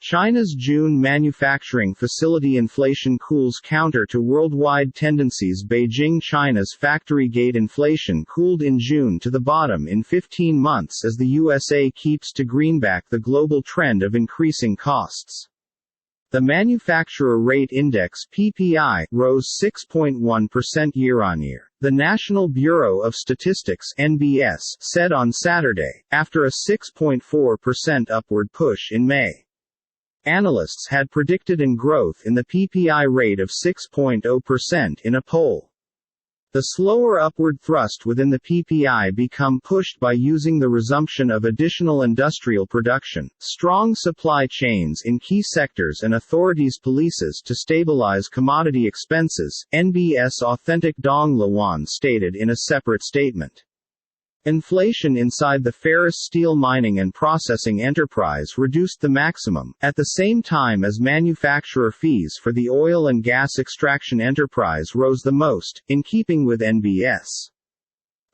China's June manufacturing facility inflation cools counter to worldwide tendencies. Beijing China's factory gate inflation cooled in June to the bottom in 15 months as the USA keeps to greenback the global trend of increasing costs. The Manufacturer Rate Index (PPI) rose 6.1% year-on-year, the National Bureau of Statistics (NBS) said on Saturday, after a 6.4% upward push in May. Analysts had predicted an growth in the PPI rate of 6.0% in a poll. The slower upward thrust within the PPI become pushed by using the resumption of additional industrial production, strong supply chains in key sectors and authorities' policies to stabilize commodity expenses, NBS authentic Dong Lawan stated in a separate statement. Inflation inside the ferrous steel mining and processing enterprise reduced the maximum, at the same time as manufacturer fees for the oil and gas extraction enterprise rose the most, in keeping with NBS.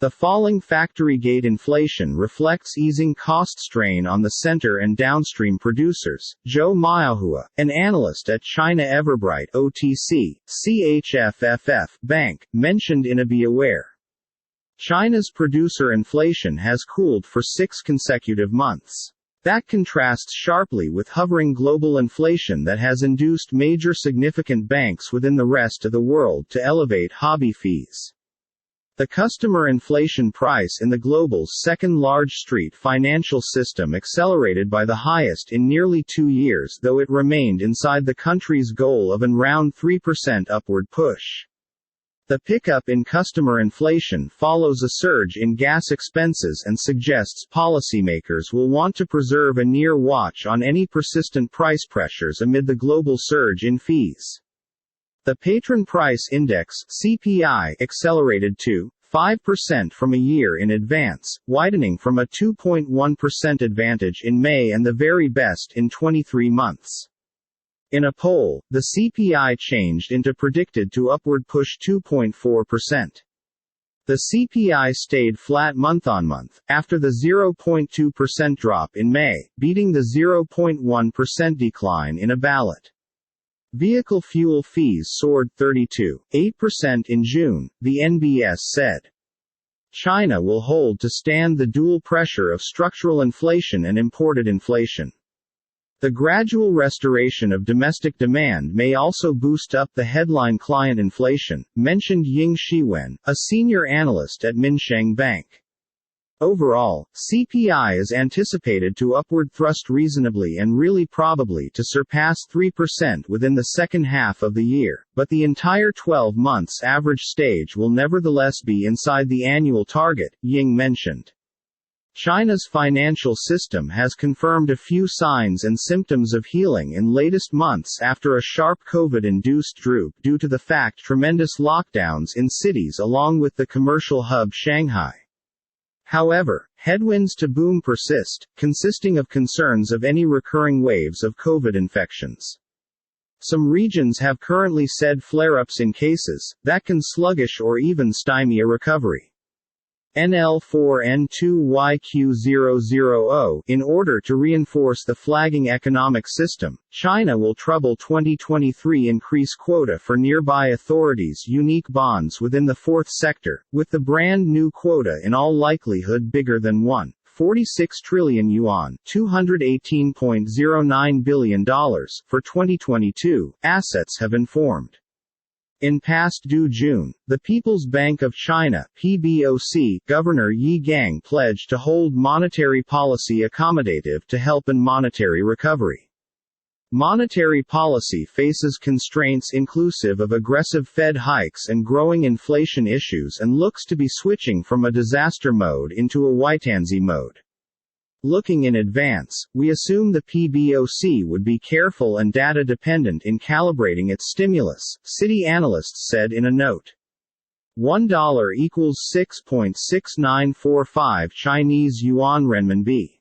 The falling factory gate inflation reflects easing cost strain on the center and downstream producers. Zhou Miaohua, an analyst at China Everbright OTC, CHFFF Bank, mentioned in a Be Aware. China's producer inflation has cooled for 6 consecutive months. That contrasts sharply with hovering global inflation that has induced major significant banks within the rest of the world to elevate hobby fees. The customer inflation price in the global's second large street financial system accelerated by the highest in nearly 2 years, though it remained inside the country's goal of an around 3% upward push. The pickup in customer inflation follows a surge in gas expenses and suggests policymakers will want to preserve a near watch on any persistent price pressures amid the global surge in fees. The Patron Price Index (CPI) accelerated to 5% from a year in advance, widening from a 2.1% advantage in May and the very best in 23 months. In a poll, the CPI changed into predicted to upward push 2.4%. The CPI stayed flat month-on-month, after the 0.2% drop in May, beating the 0.1% decline in a ballot. Vehicle fuel fees soared 32.8% in June, the NBS said. China will hold to stand the dual pressure of structural inflation and imported inflation. The gradual restoration of domestic demand may also boost up the headline client inflation, mentioned Ying Shiwen, a senior analyst at Minsheng Bank. Overall, CPI is anticipated to upward thrust reasonably and really probably to surpass 3% within the second half of the year, but the entire 12 months average stage will nevertheless be inside the annual target, Ying mentioned. China's financial system has confirmed a few signs and symptoms of healing in latest months after a sharp COVID-induced droop due to the fact tremendous lockdowns in cities along with the commercial hub Shanghai. However, headwinds to boom persist, consisting of concerns of any recurring waves of COVID infections. Some regions have currently said flare-ups in cases that can sluggish or even stymie a recovery. NL4N2YQ000. In order to reinforce the flagging economic system, China will treble 2023 increase quota for nearby authorities' unique bonds within the fourth sector, with the brand new quota in all likelihood bigger than 1.46 trillion yuan, $218.09 billion, for 2022, assets have informed. In past due June, the People's Bank of China (PBOC) Governor Yi Gang pledged to hold monetary policy accommodative to help in monetary recovery. Monetary policy faces constraints inclusive of aggressive Fed hikes and growing inflation issues and looks to be switching from a disaster mode into a wait-and-see mode. Looking in advance, we assume the PBOC would be careful and data-dependent in calibrating its stimulus, Citi analysts said in a note. $1 equals 6.6945 Chinese yuan renminbi.